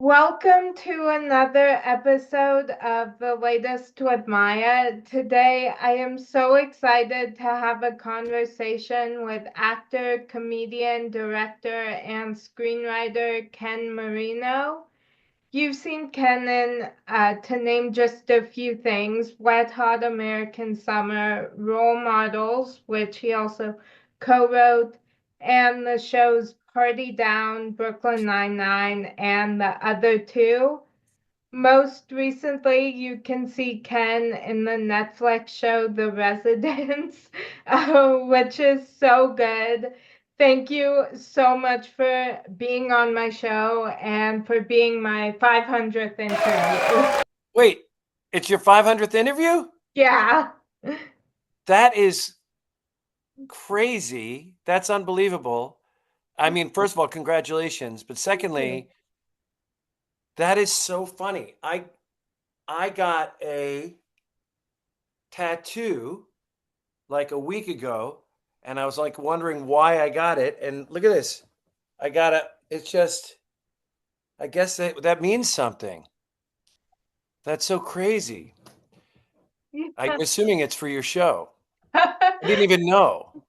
Welcome to another episode of The Latest with Maya. Today, I am so excited to have a conversation with actor, comedian, director, and screenwriter Ken Marino. You've seen Ken in, to name just a few things, Wet Hot American Summer, Role Models, which he also co-wrote, and the shows Party Down, Brooklyn Nine-Nine, and the other two. Most recently, you can see Ken in the Netflix show The Residents, which is so good. Thank you so much for being on my show and for being my 500th interview. Wait, it's your 500th interview? Yeah. That is crazy. That's unbelievable. I mean, first of all, congratulations. But Thank you. secondly, that is so funny. I got a tattoo like a week ago, and I was like wondering why I got it. And look at this. I got it. It's just, I guess that means something. That's so crazy. I'm assuming it's for your show. I didn't even know.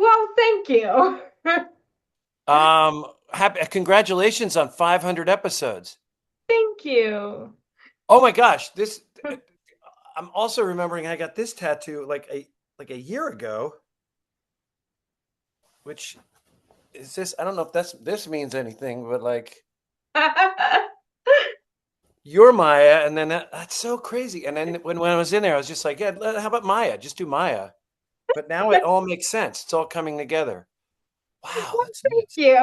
Well, thank you. Congratulations on 500 episodes. Thank you. Oh my gosh, this I'm also remembering I got this tattoo like a year ago, which is this I don't know if this means anything, but like you're Maya and then that's so crazy. And then when I was in there I was just like, yeah, how about Maya? Just do Maya. But now it all makes sense. It's all coming together. Wow, that's Thank nuts. you.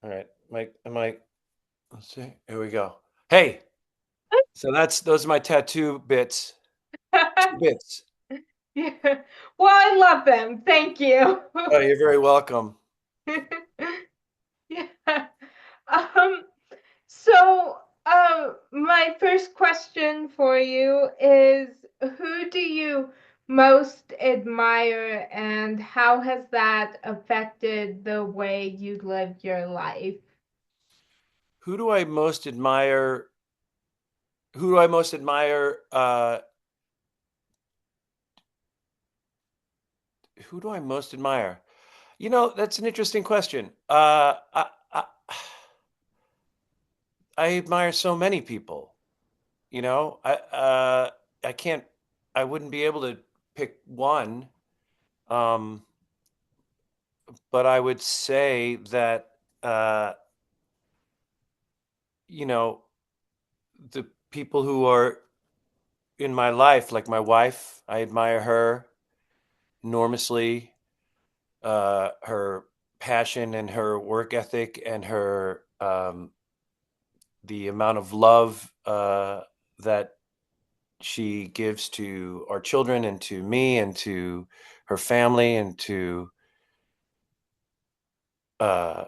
All right. Let's see. Here we go. Hey, so those are my tattoo bits. Two bits. Yeah. Well, I love them. Thank you. Oh, you're very welcome. Yeah. Um, so, my first question for you is who do you most admire and how has that affected the way you live your life? Who do I most admire? Who do I most admire? Who do I most admire? That's an interesting question. I admire so many people. You know, I can't. I wouldn't be able to pick one. Um, but I would say that uh, you know the people who are in my life, like my wife, I admire her enormously. Her passion and her work ethic and her the amount of love that she gives to our children and to me and to her family and to uh,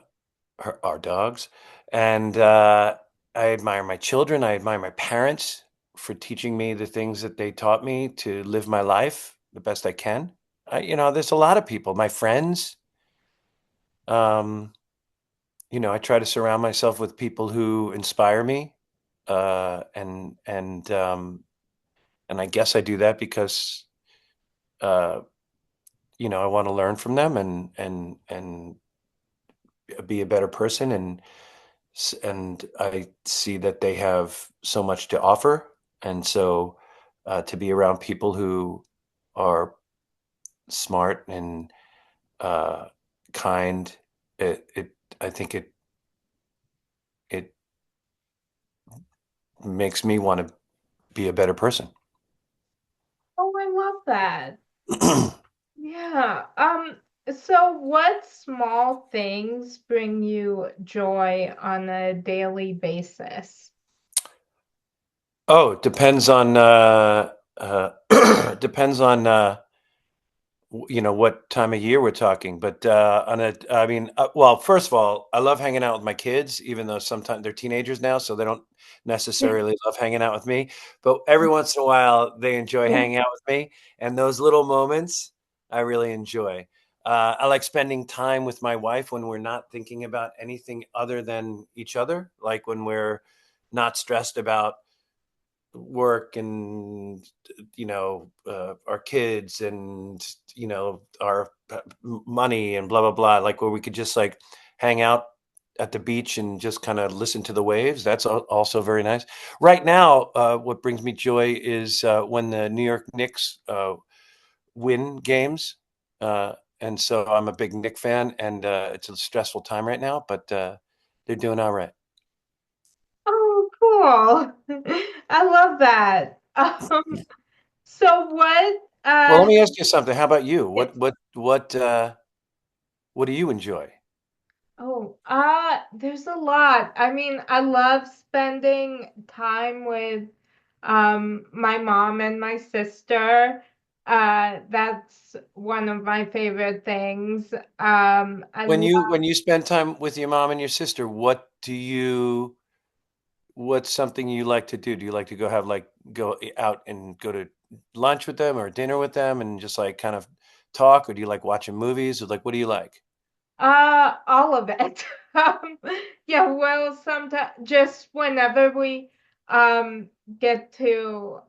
our dogs. And I admire my children. I admire my parents for teaching me the things that they taught me to live my life the best I can. There's a lot of people, my friends. Um, I try to surround myself with people who inspire me, uh, and and um, and I guess I do that because uh, I want to learn from them and be a better person, and I see that they have so much to offer, and so to be around people who are smart and uh, kind, it I think it makes me want to be a better person. Oh, I love that. Yeah. So what small things bring you joy on a daily basis? Oh, it depends on depends on what time of year we're talking. But I mean, well, first of all, I love hanging out with my kids, even though sometimes they're teenagers now, so they don't necessarily love hanging out with me. But every once in a while, they enjoy hanging out with me, and those little moments I really enjoy. I like spending time with my wife when we're not thinking about anything other than each other, like when we're not stressed about work and our kids and our money and blah blah blah, like where we could just like hang out at the beach and just kind of listen to the waves. That's also very nice. Right now, what brings me joy is when the New York Knicks win games. And so I'm a big Knick fan, and it's a stressful time right now, but they're doing all right. Oh, cool. I love that. So Well, let me ask you something. How about you? yes. What do you enjoy? Oh, there's a lot. I mean, I love spending time with my mom and my sister. That's one of my favorite things. I When love you spend time with your mom and your sister, what's something you like to do? Do you like to go out and go to lunch with them or dinner with them and just like kind of talk, or do you like watching movies, or like what do you like? all of it. Um, yeah, well, sometimes just whenever we um get to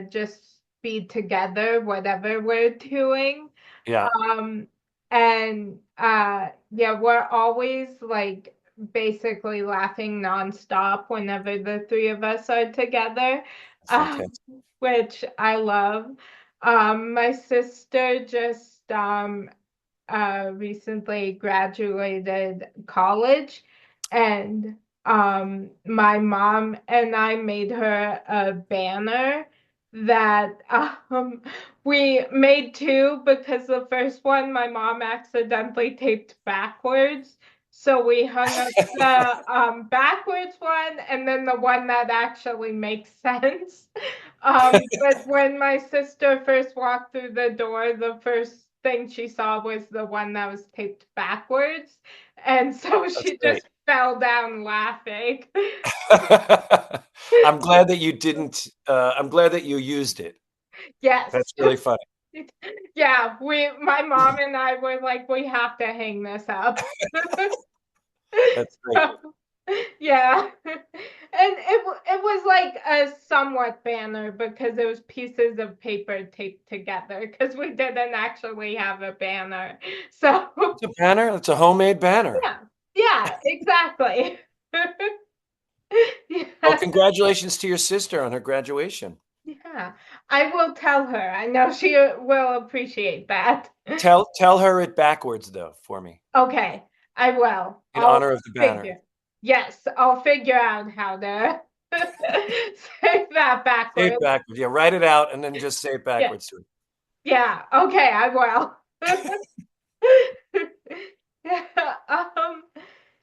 just be together, whatever we're doing. Yeah, Um, and yeah, we're always like basically laughing nonstop whenever the three of us are together, fantastic. which I love. My sister just recently graduated college, and my mom and I made her a banner that we made two because the first one my mom accidentally taped backwards. So we hung up the backwards one and then the one that actually makes sense. But when my sister first walked through the door, the first thing she saw was the one that was taped backwards. And so That's she great. just fell down laughing. I'm glad that you didn't. I'm glad that you used it. Yes. That's really funny. Yeah, my mom and I were like, we have to hang this up. That's great. Yeah. And it was like a somewhat banner because it was pieces of paper taped together because we didn't actually have a banner. So It's a banner. It's a homemade banner. yeah. Yeah, exactly. Well, Yeah. congratulations to your sister on her graduation. Yeah. I will tell her. I know she will appreciate that. Tell her it backwards though for me Okay, I will. in I'll honor of the banner. figure. Yes, I'll figure out how to say that Say it backwards. backwards. Yeah, write it out and then just say it Yeah. backwards to her. Yeah. Okay, I will. Yeah.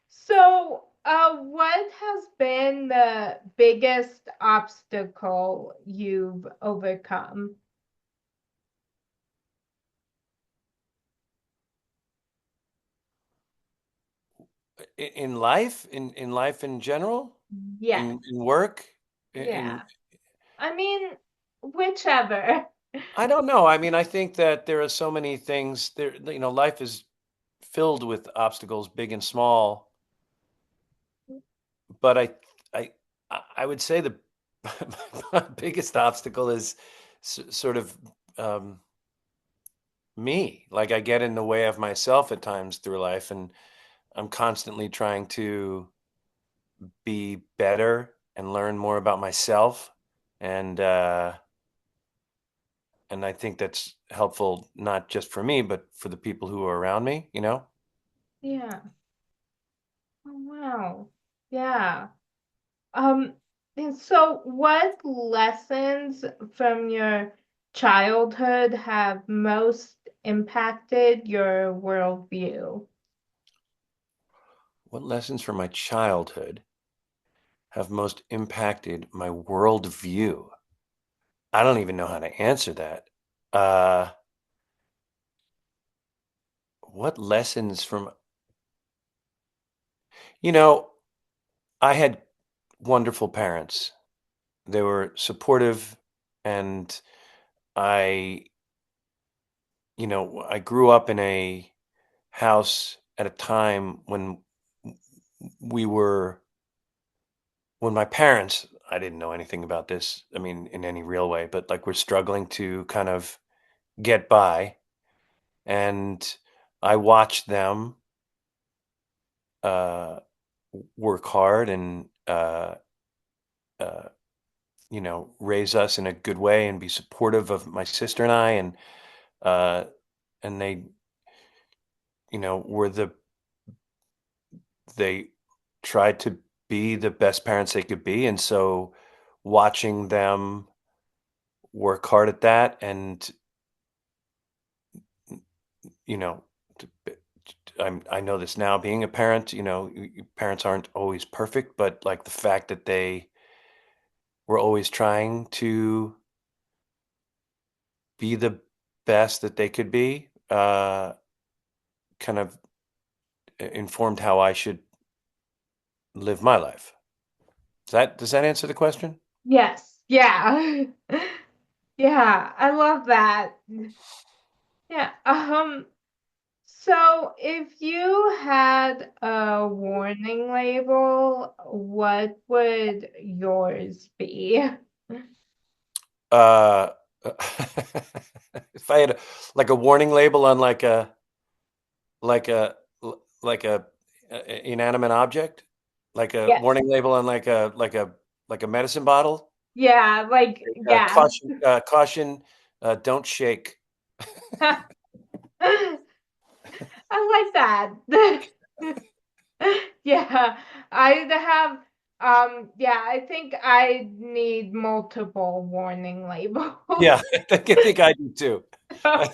So, what has been the biggest obstacle you've overcome? In life, in life in general, Yes. in work, in Yeah. I mean, whichever. I don't know. I mean, I think that there are so many things there. Life is filled with obstacles, big and small. But I, I would say the biggest obstacle is sort of um, me. Like I get in the way of myself at times through life, and I'm constantly trying to be better and learn more about myself, and uh, and I think that's helpful not just for me, but for the people who are around me. Yeah. Oh, wow. Yeah. Um, and so what lessons from your childhood have most impacted your worldview? What lessons from my childhood have most impacted my worldview? I don't even know how to answer that. Uh, what lessons from, you know, I had wonderful parents. They were supportive, and I, I grew up in house at a time we were when my parents, I didn't know anything about this, I mean, in any real way, but like we're struggling to kind of get by. And I watched them uh, work hard and, uh, raise us in a good way and be supportive of my sister and I. Uh, and they, were they tried to be the best parents they could be. And so watching them work hard at that and, you know, t- b- I know this now being a parent, parents aren't always perfect, but like the fact that they were always trying to be the best that they could be, kind of informed how I should live my life. Does that answer the question? Yes. Yeah. Yeah, I love that. Yeah. So if you had a warning label, what would yours be? Uh, if I had like a warning label on like a like a inanimate object, like a Yes. warning label on like a medicine bottle, Yeah, like yeah. caution, don't shake. I like that. Yeah, I'd have yeah, I think I need multiple warning labels. Yeah, I think I do too. I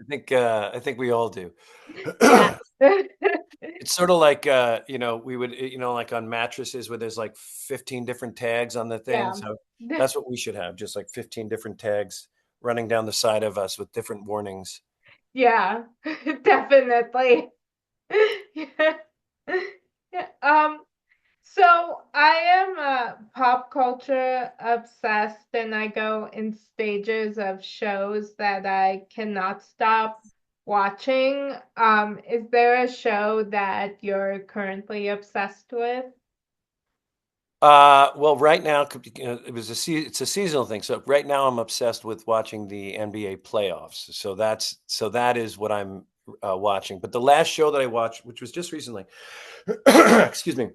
think Yeah. I think we all do. Yeah. It's sort of like, we would, like on mattresses where there's like 15 different tags on the thing. Yeah. So that's what we should have, just like 15 different tags running down the side of us with different warnings. Yeah. Definitely. Yeah. Yeah. So I am pop culture obsessed and I go in stages of shows that I cannot stop watching. Is there a show that you're currently obsessed with? Well, right now, it's a seasonal thing. So right now, I'm obsessed with watching the NBA playoffs. So that is what I'm watching. But the last show that I watched, which was just recently, excuse me,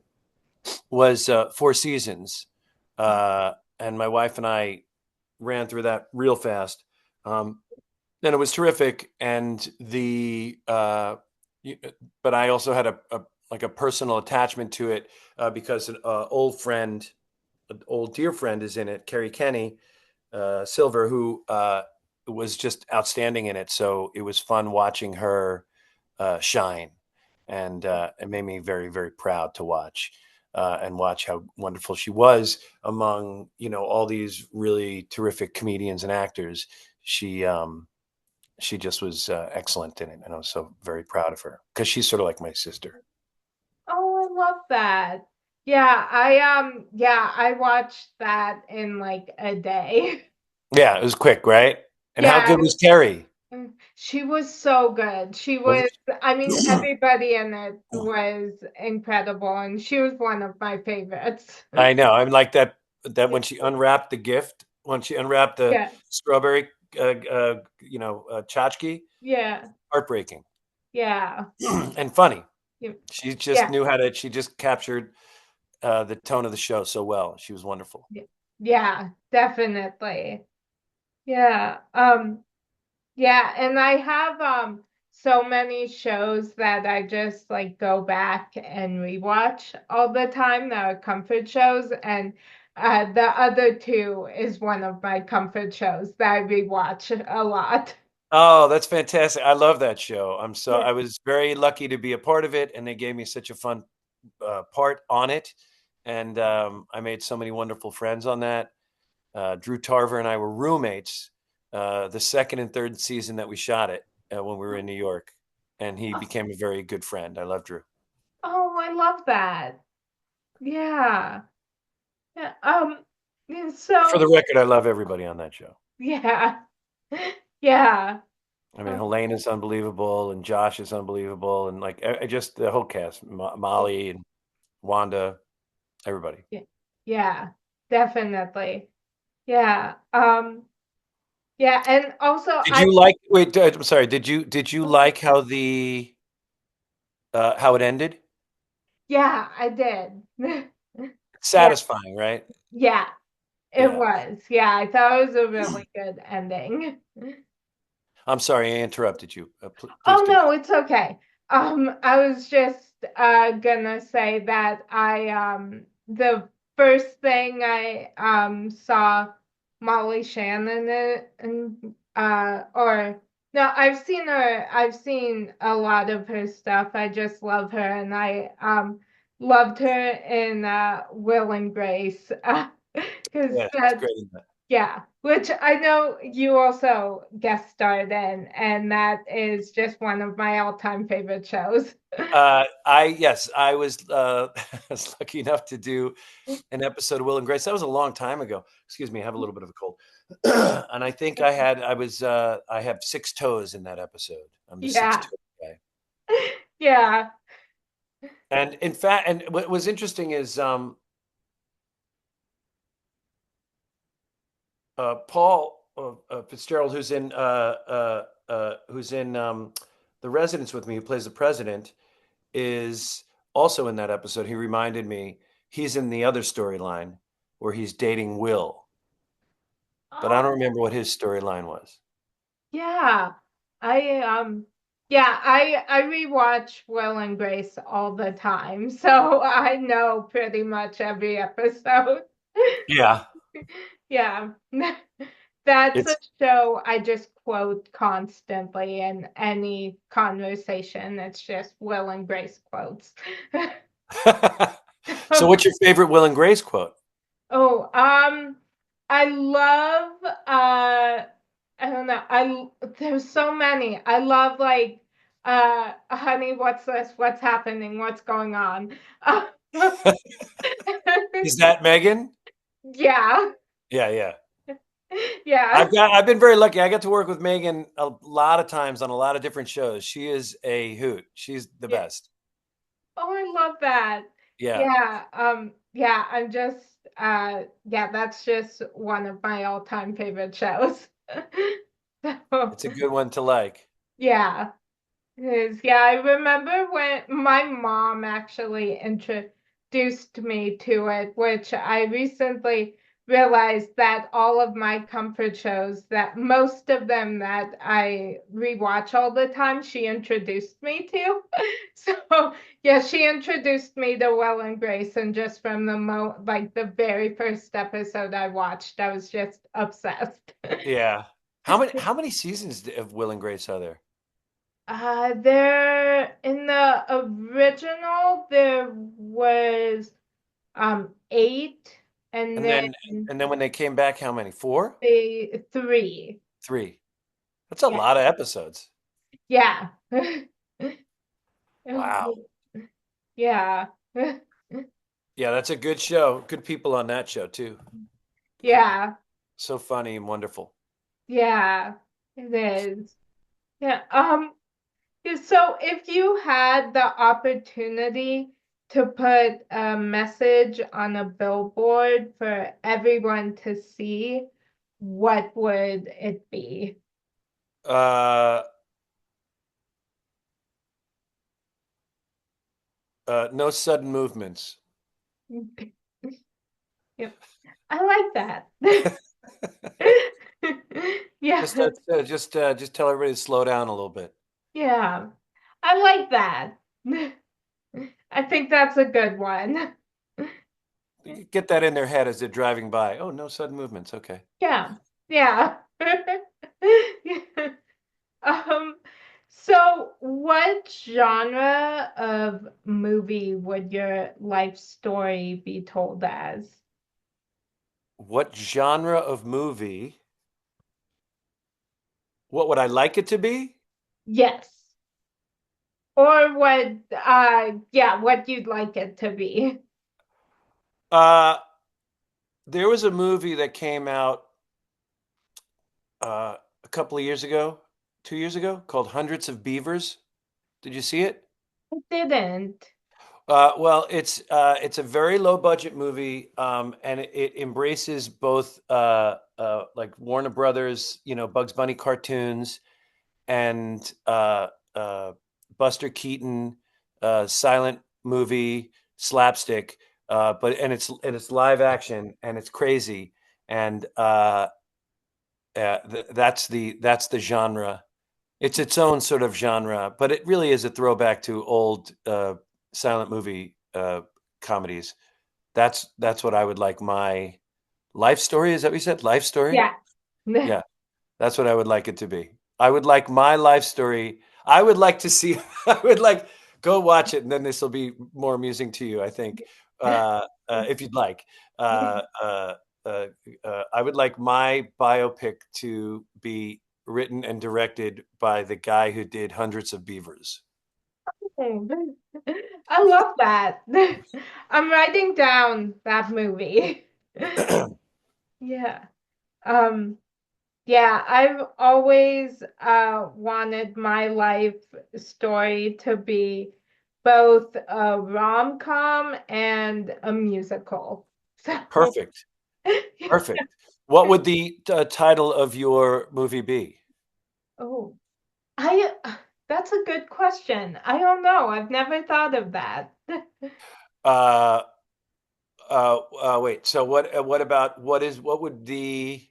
was Four Seasons, and my wife and I ran through that real fast, and it was terrific. And but I also had like a personal attachment to it because an an old dear friend, is in it, Carrie Kenny Silver, who was just outstanding in it. So it was fun watching her shine, and it made me very, very proud to watch and watch how wonderful she was among all these really terrific comedians and actors. She she just was excellent in it, and I was so very proud of her because she's sort of like my sister. Oh, I love that. Yeah, I watched that in like a day. Yeah, it was quick, right? And how Yeah, good was Carrie? she was so good. She Was was, I mean, everybody in it was incredible, and she was one of my favorites. I know. I'm like that when she unwrapped the gift, when she unwrapped the Yeah, strawberry, tchotchke, yeah, heartbreaking yeah, and funny. yeah, She just yeah, knew how to. She just captured the tone of the show so well. She was wonderful. yeah, yeah, definitely. Yeah. Yeah, and I have so many shows that I just like go back and rewatch all the time that are comfort shows, and the other two is one of my comfort shows that I rewatch a lot. Oh, that's fantastic! I love that show. Yeah. I was very lucky to be a part of it, and they gave me such a fun part on it, and I made so many wonderful friends on that. Drew Tarver and I were roommates the second and third season that we shot it when we were in New York, and he Oh, became a very good friend. I love Drew. oh, I love that. Yeah. Yeah. And For the so record, I love everybody on that show. yeah. Yeah. I mean, Oh, Helene is unbelievable, and Josh is unbelievable, and like just the whole cast, Molly and Wanda, everybody. yeah, yeah, definitely. Yeah. Yeah, and also Did I you like? Wait, I'm sorry. Did you like how it ended? yeah, I did. Yeah, Satisfying, right? yeah, it Yeah. was. Yeah, I thought it was a really good ending. I'm sorry, I interrupted you. Please Oh do. no, it's okay. I was just gonna say that I the first thing I saw Molly Shannon in, or no, I've seen a lot of her stuff. I just love her, and I loved her in Will and Grace because Yeah, she's great in that. yeah, which I know you also guest starred in, and that is just one of my all-time favorite shows. I was I was lucky enough to do an episode of Will and Grace. That was a long time ago. Excuse me, I have a little bit of a cold. And I think I have six toes in that episode. I'm the six Yeah, toe guy. yeah. And in fact, and what was interesting is Paul Fitzgerald, who's in The Residence with me, who plays the president, is also in that episode. He reminded me he's in the other storyline where he's dating Will, but I don't Oh, remember what his storyline was. yeah. I yeah, I rewatch Will and Grace all the time, so I know pretty much every episode. Yeah, Yeah. That's a it's show I just quote constantly in any conversation. It's just Will and Grace quotes. so. What's your favorite Will and Grace quote? Oh, I love I don't know. There's so many. I love like honey, what's this? What's happening? What's going on? Is that Megan? Yeah. Yeah, yeah. Yeah. I've been very lucky. I got to work with Megan a lot of times on a lot of different shows. She is a hoot. She's the Yeah. best. Oh, I love that. Yeah, Yeah, yeah, I'm just yeah, that's just one of my all-time favorite shows. So, it's a good one to like. yeah. Yeah, I remember when my mom actually introduced me to it, which I recently realized that all of my comfort shows, that most of them that I rewatch all the time, she introduced me to. So, yeah, she introduced me to Will and Grace, and just from like the very first episode I watched, I was just obsessed. Yeah. How many seasons of Will and Grace are there? There in the original there was eight, and And then then when they came back, how many? Four? they three. Three. That's a Yeah, lot of episodes. yeah, Wow. yeah, Yeah, that's a good show. Good people on that show too. yeah, So funny and wonderful. yeah. It is. Yeah. Yeah, so if you had the opportunity to put a message on a billboard for everyone to see, what would it be? Uh, no sudden movements. Yep. I like that. Yeah, Just tell everybody to slow down a little bit. yeah. I like that. I think that's a good one. Get that in their head as they're driving by. Oh, no sudden movements. Okay. Yeah, yeah. Um, so what genre of movie would your life story be told as? What genre of movie? What would I like it to be? Yes. Or what, yeah, what you'd like it to be. Uh, there was a movie that came out a couple of years ago. 2 years ago called Hundreds of Beavers. Did you see it? I didn't. Well, it's a very low budget movie, and it embraces both like Warner Brothers, Bugs Bunny cartoons, and Buster Keaton silent movie slapstick. But it's live action and it's crazy, and that's the genre. It's its own sort of genre, but it really is a throwback to old silent movie comedies. That's what I would like my life story. Is that what you said? Life story? Yeah. Yeah, that's what I would like it to be. I would like my life story. I would like to see. I would like go watch it, and then this will be more amusing to you. I think, if you'd like. Uh, uh, uh, I would like my biopic to be written and directed by the guy who did Hundreds of Beavers. I love that. I'm writing down that movie. Yeah. Um, yeah, I've always wanted my life story to be both a rom-com and a musical. So, Perfect. Perfect. What would the title of your movie be? oh, I that's a good question. I don't know. I've never thought of that. Uh, Wait. So what about what would the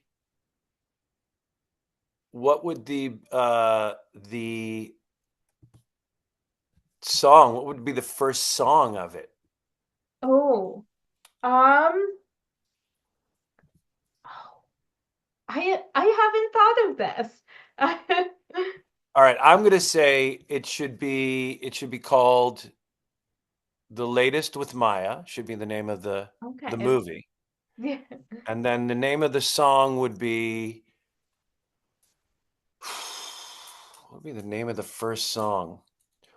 song? What would be the first song of it? Oh, um, oh, I haven't thought of this. All right, I'm gonna say it should be called The Latest with Maya, should be the name of the Okay. movie. Yeah. And then the name of the song would be what would be the name of the first song?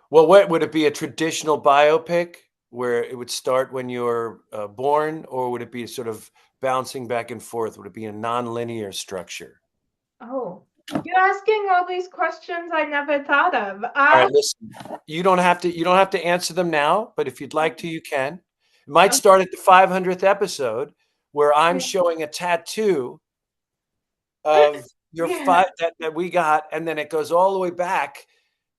Well, what would it be, a traditional biopic where it would start when you're born, or would it be sort of bouncing back and forth? Would it be a non-linear structure? Oh, you're asking all these questions I never thought of. All right, listen. You don't have to answer them now, but if you'd like to, you can. It might Okay. start at the 500th episode where I'm Yeah. showing a tattoo of your Yeah. five that we got, and then it goes all the way back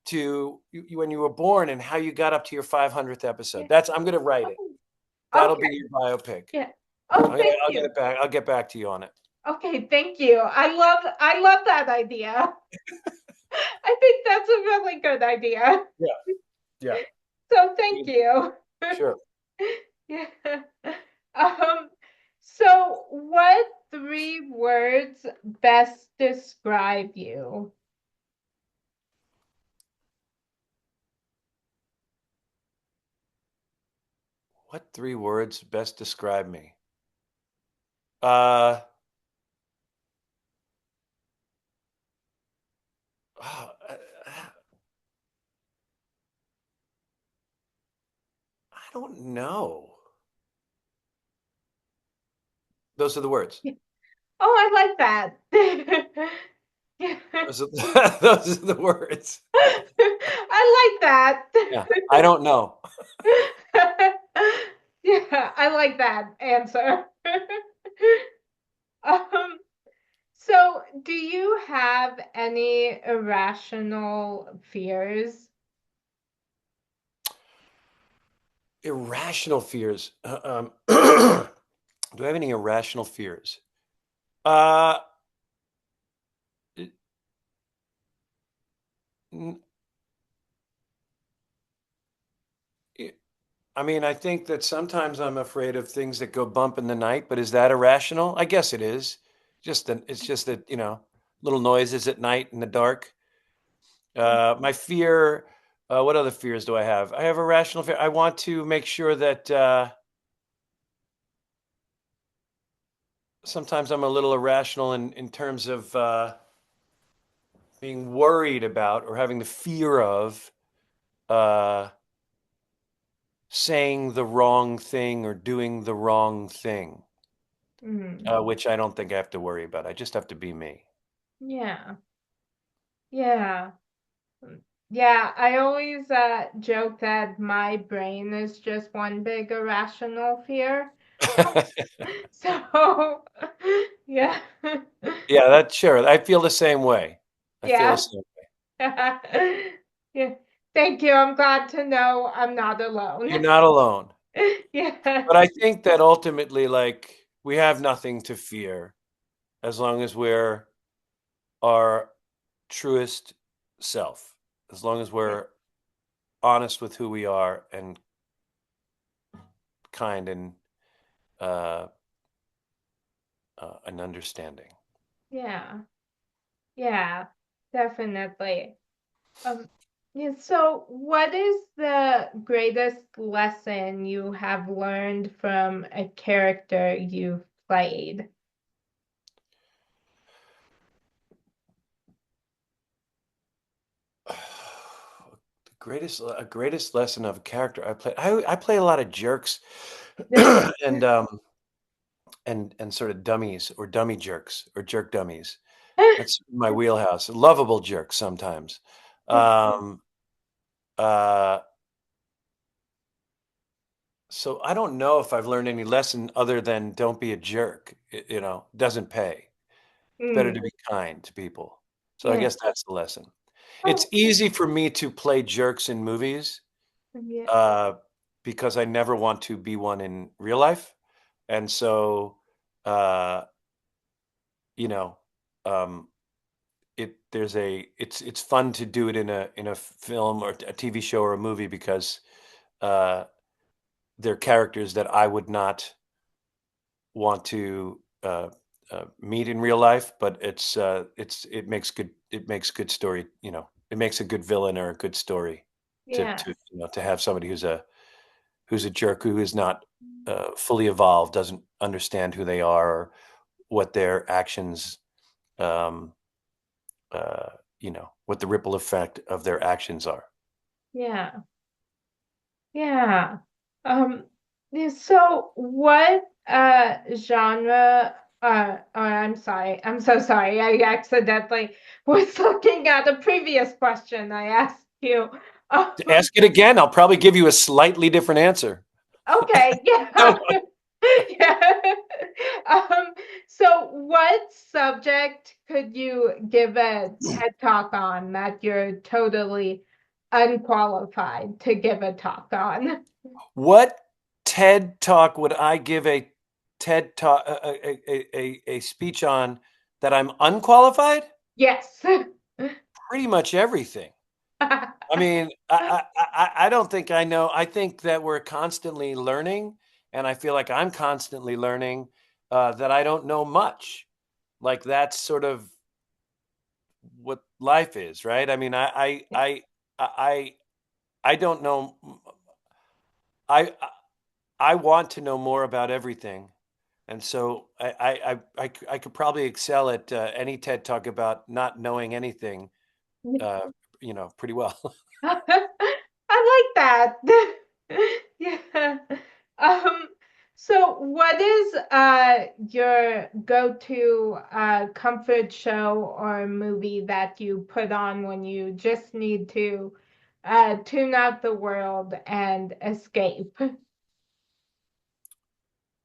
to when you were born and how you got up to your 500th episode. Yeah. That's I'm gonna write it. Oh, That'll be okay. your biopic. Yeah. Oh, thank I'll get you. it back. I'll get back to you on it. Okay, thank you. I love that idea. I think that's a really good idea. Yeah, yeah. So thank you. Sure. Yeah. Um, so what three words best describe you? What three words best describe me? Uh, oh, I don't know. Those are the words. Oh, I like that. Yeah. Those are, those are the words. I like that. Yeah, I don't know. Yeah, I like that answer. Um, so do you have any irrational fears? Irrational fears. Do I have any irrational fears? Uh, n- I mean, I think that sometimes I'm afraid of things that go bump in the night, but is that irrational? I guess it is. It's just that, little noises at night in the dark. My fear, what other fears do I have? I have irrational fear. I want to make sure that sometimes I'm a little irrational in terms of being worried about or having the fear of uh, saying the wrong thing or doing the wrong thing, Mm, which I don't think I have to worry about. I just have to be me. yeah. Yeah. Yeah, I always joke that my brain is just one big irrational fear. So, yeah. Yeah, that's sure. I feel the same way. I feel the Yeah. same. Yeah. Thank you. I'm glad to know I'm not You're alone. not alone. Yeah. But I think that ultimately, like, we have nothing to fear as long as we're our truest self, as long as Yeah. we're honest with who we are and kind uh, and understanding. Yeah. Yeah. Definitely. Um, yeah, so what is the greatest lesson you have learned from a character you've played? The greatest lesson of a character I play. I play a lot of jerks Yeah. and and sort of dummies or dummy jerks or jerk dummies. That's my wheelhouse. Lovable jerks sometimes. Um, uh, so I don't know if I've learned any lesson other than don't be a jerk. You know, doesn't pay. It's better to Mm, be kind to people. So I yeah. guess that's the lesson. It's Oh, easy for me to play jerks in movies yeah. uh, because I never want to be one in real life, and so uh, you know, um, it's fun to do it in a film or a TV show or a movie because uh, they're characters that I would not want to meet in real life, but it makes good story. You know, it makes a good villain or a good story to Yes. to have somebody who's a jerk who is not fully evolved, doesn't understand who they are or what their actions, um, uh, what the ripple effect of their actions are. Yeah. Yeah. Yeah, so what genre or I'm sorry. I'm so sorry. I accidentally was looking at a previous question I asked you. To ask it again, I'll probably give you a slightly different answer. Okay, yeah. Yeah. Um, so what subject could you give a TED talk on that you're totally unqualified to give a talk on? What TED talk would I give a TED talk a speech on that I'm unqualified? Yes. Pretty much everything. I mean, I don't think I know. I think that we're constantly learning, and I feel like I'm constantly learning that I don't know much. Like that's sort of what life is, right? I mean, I I don't know. I I want to know more about everything, and so I could probably excel at any TED talk about not knowing anything, uh, pretty well. I like that. Yeah. Um, so what is your go-to comfort show or movie that you put on when you just need to tune out the world and escape?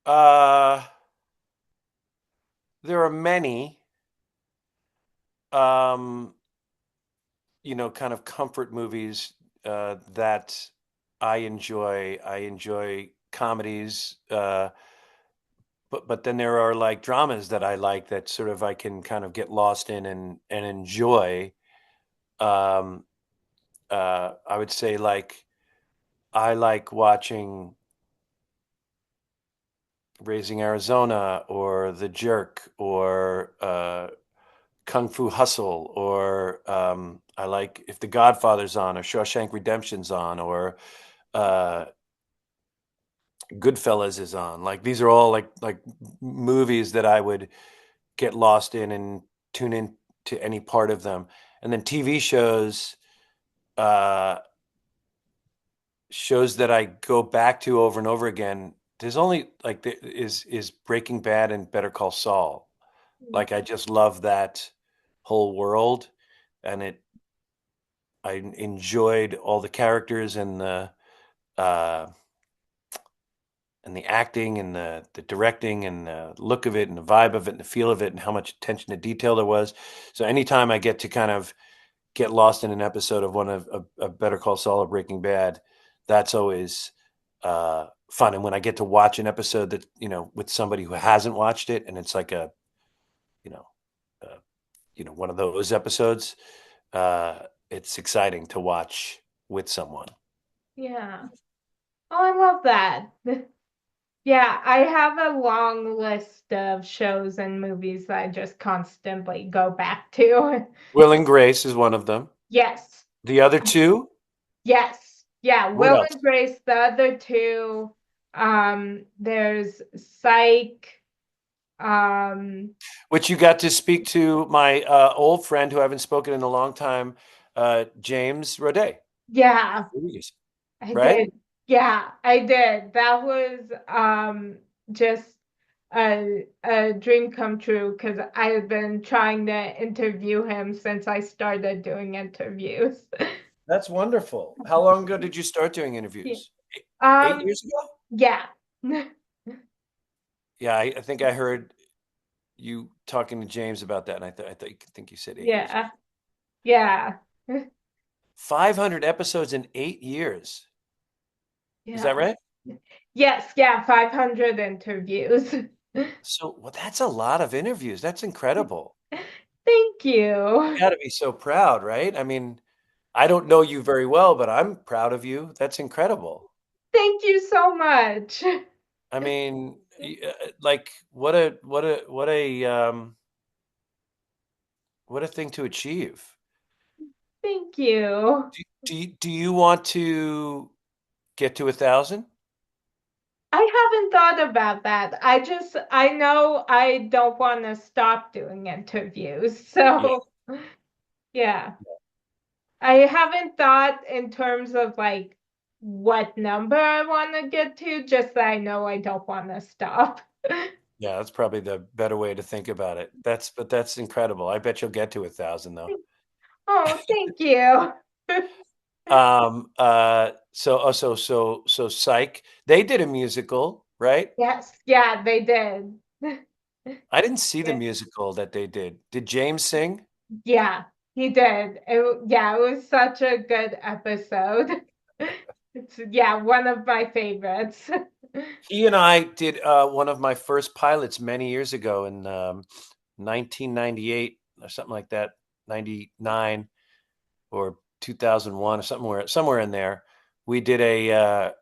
uh, there are many, um, kind of comfort movies that I enjoy. I enjoy comedies, but then there are like dramas that I like that sort of I can kind of get lost in and enjoy. Um, I would say like I like watching Raising Arizona or The Jerk or Kung Fu Hustle or I like if The Godfather's on or Shawshank Redemption's on or uh, Goodfellas is on. Like these are all like movies that I would get lost in and tune in to any part of them. And then TV uh, shows that I go back to over and over again. There's only like is Breaking Bad and Better Call Saul. Like I just love that whole world. and it I enjoyed all the characters uh, and the acting and the directing and the look of it and the vibe of it and the feel of it and how much attention to detail there was. So anytime I get to kind of get lost in an episode of one of Better Call Saul or Breaking Bad, that's always fun. And when I get to watch an episode that with somebody who hasn't watched it, and it's like a you know uh, one of those episodes, uh, it's exciting to watch with someone. Yeah. Oh, I love that. Yeah, I have a long list of shows and movies that I just constantly go back to. Will and Grace is one of them. Yes. The other two, Yes. Yeah, what Will else? and Grace, the other two. There's Psych. Um, Which you got to speak to my old friend who I haven't spoken in a long time, James Roday. yeah, I Right? did. Yeah, I did. That was just a dream come true because I had been trying to interview him since I started doing interviews. That's wonderful. How long ago did you start doing Yeah. interviews? 8 Um, years ago? yeah. Yeah, I think I heard you talking to James about that, and I think you said 8 years ago. Yeah. Yeah. 500 episodes in 8 years. Is Yeah. that right? Yes, yeah, 500 interviews. So, well, that's a lot of interviews. That's incredible. Thank You you. got to be so proud, right? I mean, I don't know you very well, but I'm proud of you. That's incredible. Thank you so much. I mean, like what a thing to achieve. Thank you. Do you want to get to 1,000? I haven't thought about that. I know I don't want to stop doing interviews. Yeah, So, yeah. I haven't thought in terms of like what number I want to get to, just that I know I don't want to stop. yeah, that's probably the better way to think about it. But that's incredible. I bet you'll get to 1,000 though. Oh, thank you. So Psych. They did a musical, right? Yes, yeah, they did. I didn't see the Yeah, musical that they did. Did James sing? yeah, he did. Yeah, it was such a good episode. It's yeah, one of my favorites. He and I did one of my first pilots many years ago in 1998 or something like that, 99 or 2001 or somewhere in there. We did an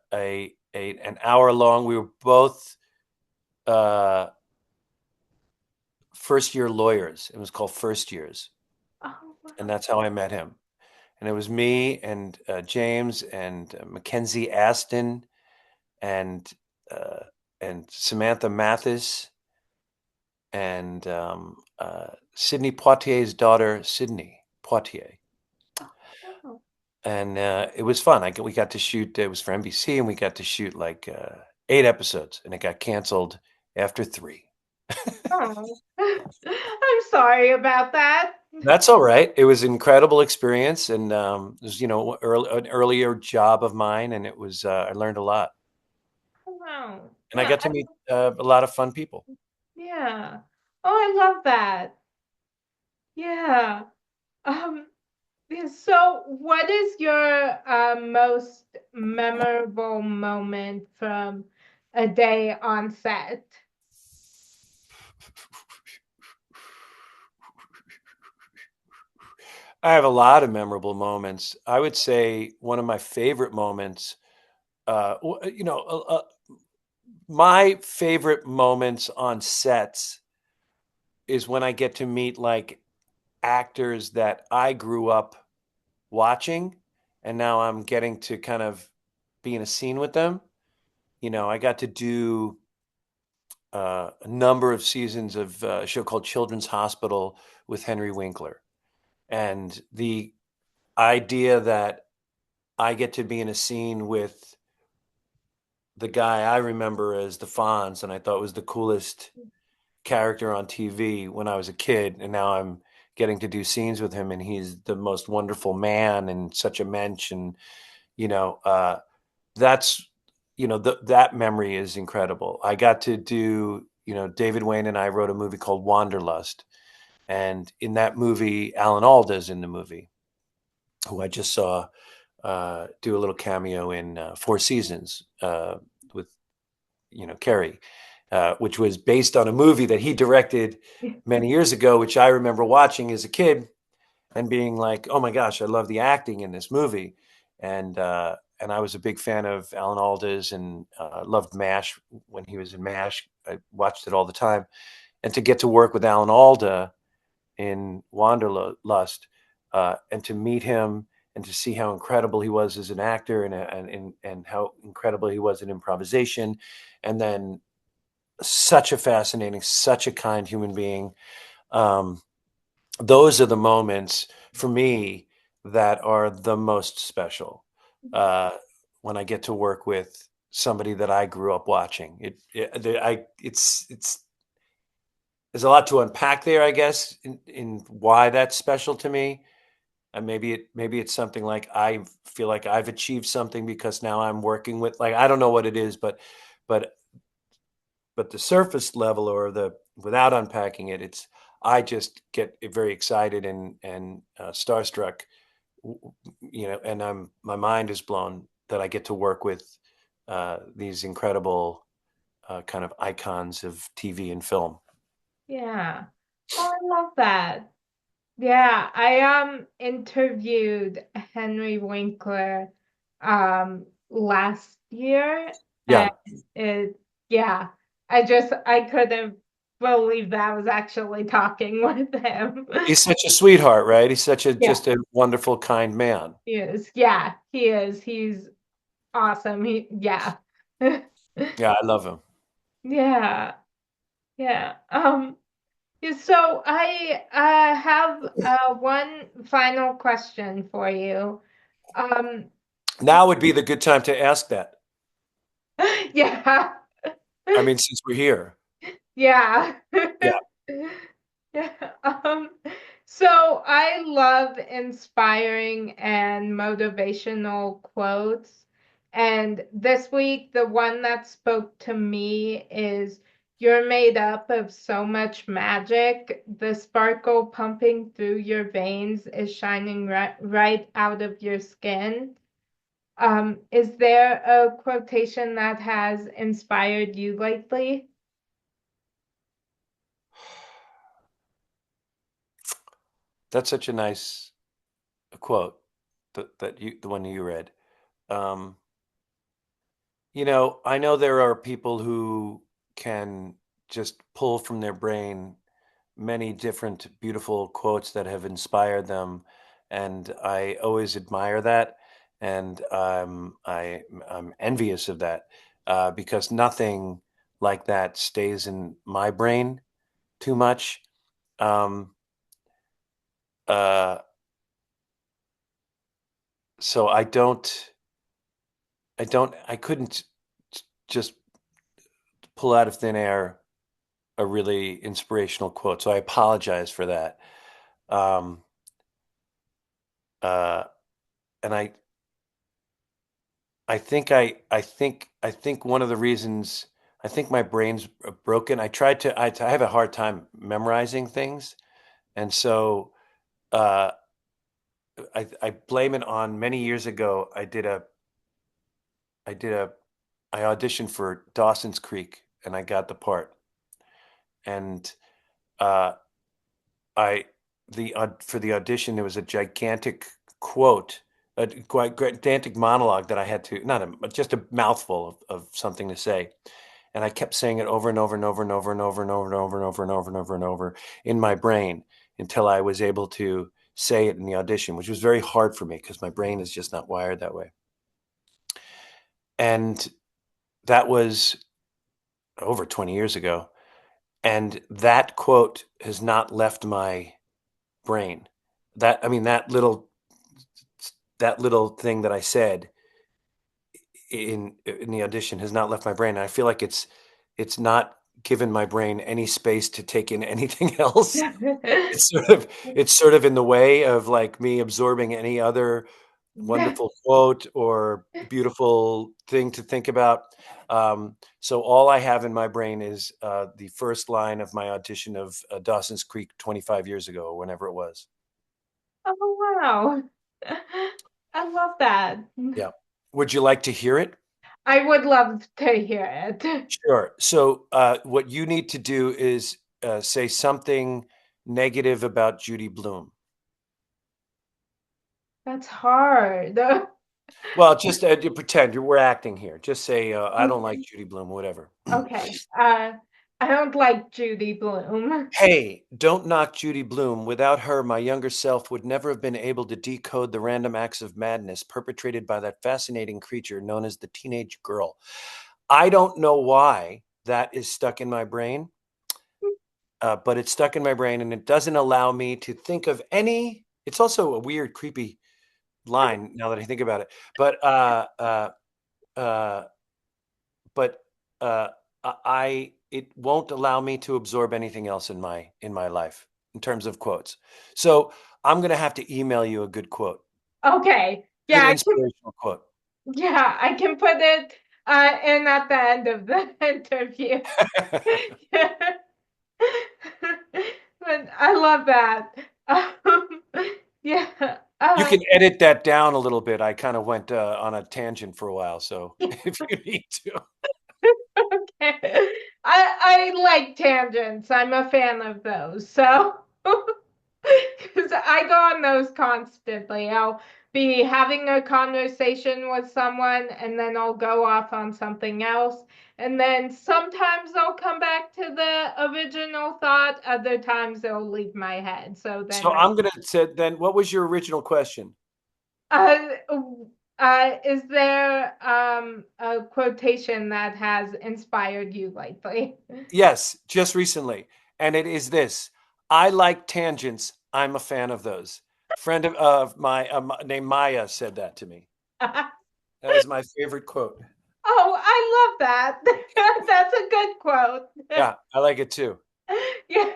hour long. We were both uh, first year lawyers. It was called First Years, Oh and wow. that's how I met him. And it was me and James and Mackenzie Aston and uh, Samantha Mathis and Sidney Poitier's daughter, Sydney Poitier. Oh, wow. And it was fun. We got to shoot. It was for NBC, and we got to shoot like 8 episodes, and it got canceled after 3. Oh. I'm sorry about that. That's all right. It was an incredible experience, and it was an earlier job of mine, and it was I learned a lot, Wow. and I Well, got to meet a lot of fun people. yeah. Oh, I love that. Yeah. Um, yeah, so what is your most memorable moment from a day on set? I have a lot of memorable moments. I would say one of my favorite moments. My favorite moments on sets is when I get to meet like actors that I grew up watching, and now I'm getting to kind of be in a scene with them. I got to do a number of seasons of a show called Children's Hospital with Henry Winkler. And the idea that I get to be in a scene with the guy I remember as the and I thought was the coolest character on TV when I was a kid, and now I'm getting to do scenes with him, and he's the most wonderful man and such a mensch, and you know, that's that memory is incredible. I got to do, David Wayne and I wrote a movie called Wanderlust, and in that movie, Alan Alda's in the movie, who I just saw do a little cameo in Four Seasons with Carrie, which was based on a movie that he directed many years ago, which I remember watching as a kid and being like, "Oh my gosh, I love the acting in this movie," and I was a big fan of Alan Alda's and loved MASH when he was in MASH. I watched it all the time, and to get to work with Alan Alda in Wanderlust, and to meet him and to see how incredible he was as an actor and how incredible he was in improvisation, and then such a fascinating, such a kind human being. Um, those are the moments for me that are the most special, uh, when I get to work with somebody that I grew up watching. It's there's a lot to unpack there, I guess, in why that's special to me. And maybe it's something like I feel like I've achieved something because now I'm working with, like, I don't know what it is, but but the surface level, or the without unpacking it, it's I just get very excited and starstruck, and my mind is blown that I get to work with these incredible kind of icons of TV and film. Yeah. Oh, I love that. Yeah, I interviewed Henry Winkler last year, and Yeah, it yeah, I couldn't believe that I was actually talking with him. he's such a sweetheart, right? He's such a Yeah, just a wonderful, kind man. he is. Yeah, he is. He's awesome. Yeah. Yeah, I love him. Yeah. Yeah. Yeah, so I have one final question for you. Um, Now would be the good time to ask that. yeah, I mean, since we're here. yeah. Yeah. Yeah. So I love inspiring and motivational quotes. And this week, the one that spoke to me is, "You're made up of so much magic. The sparkle pumping through your veins is shining right out of your skin." Is there a quotation that has inspired you lately? That's such a nice quote, the one you read. Um, I know there are people who can just pull from their brain many different beautiful quotes that have inspired them, and I always admire that, and I'm envious of that, because nothing like that stays in my brain too much. Um, uh, so I couldn't just pull out of thin air a really inspirational quote. So I apologize for that. Um, uh, and I think one of the reasons I think my brain's broken. I have a hard time memorizing things, and so uh, I blame it on many years ago. I did a I auditioned for Dawson's Creek, and I got the part, and uh, I for the audition there was a gigantic quote, a gigantic monologue that I had to not a just a mouthful of something to say, and I kept saying it over and over and over and over and over and over and over and over and over and over and over in my brain until I was able to say it in the audition, which was very hard for me because my brain is just not wired that way. And that was over 20 years ago, and that quote has not left my brain. That I mean that little thing that I said in the audition has not left my brain. And I feel like it's not given my brain any space to take in anything else. It's sort of in the way of like me absorbing any other wonderful quote or beautiful thing to think about. So all I have in my brain is the first line of my audition of Dawson's Creek 25 years ago, or whenever it was. Oh, wow. I love that. Yeah. Would you like to hear it? I would love to hear it. Sure. So what you need to do is say something negative about Judy Blume. That's hard. Well, just you pretend we're acting here. Just say, I don't like Judy Blume, whatever. Okay. I don't like Judy Blume. Hey, don't knock Judy Blume. Without her, my younger self would never have been able to decode the random acts of madness perpetrated by that fascinating creature known as the teenage girl. I don't know why that is stuck in my brain, but it's stuck in my brain and it doesn't allow me to think of any. It's also a weird, creepy line now that I think about it. Uh, but uh, I it won't allow me to absorb anything else in my life in terms of quotes. So I'm gonna have to email you a good quote, Okay. good Yeah, I can, inspirational quote. yeah, I can put it in at the end of the interview. But I love that. Um, yeah. You can edit that down a little bit. I kind of went on a tangent for a while, so if you need to. Okay. I like tangents. I'm a fan of those. So, because I go on those constantly. I'll be having a conversation with someone and then I'll go off on something else. And then sometimes I'll come back to the original thought, other times it'll leave my head. So then So I I'm gonna say then. What was your original question? Uh, is there a quotation that has inspired you lately? Yes, just recently, and it is this: I like tangents. I'm a fan of those. Friend of my named Maya said that to me. That is my favorite quote. Oh, I love that. That's a good quote. Yeah, I like it too. Yeah.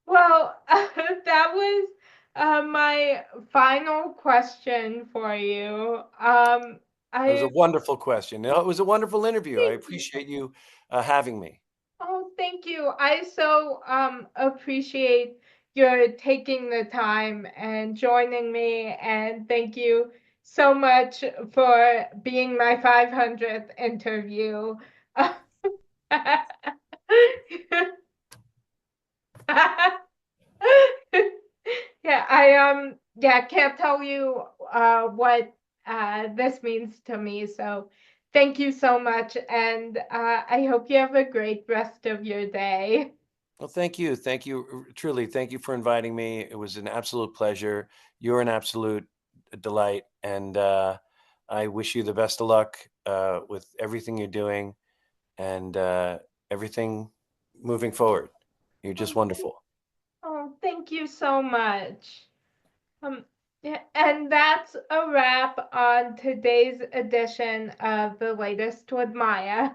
Well, that was my final question for you. It was a I wonderful question. No, it was a wonderful interview. I thank you. appreciate you having me. Oh, thank you. I so appreciate your taking the time and joining me, and thank you so much for being my 500th interview. Yeah, I can't tell you what this means to me. So thank you so much, and I hope you have a great rest of your day. Well, thank you. Thank you. Truly, thank you for inviting me. It was an absolute pleasure. You're an absolute delight. And I wish you the best of luck with everything you're doing and everything moving forward. You're just Oh, wonderful. thank you so much. Um, yeah, and that's a wrap on today's edition of The Latest with Maya.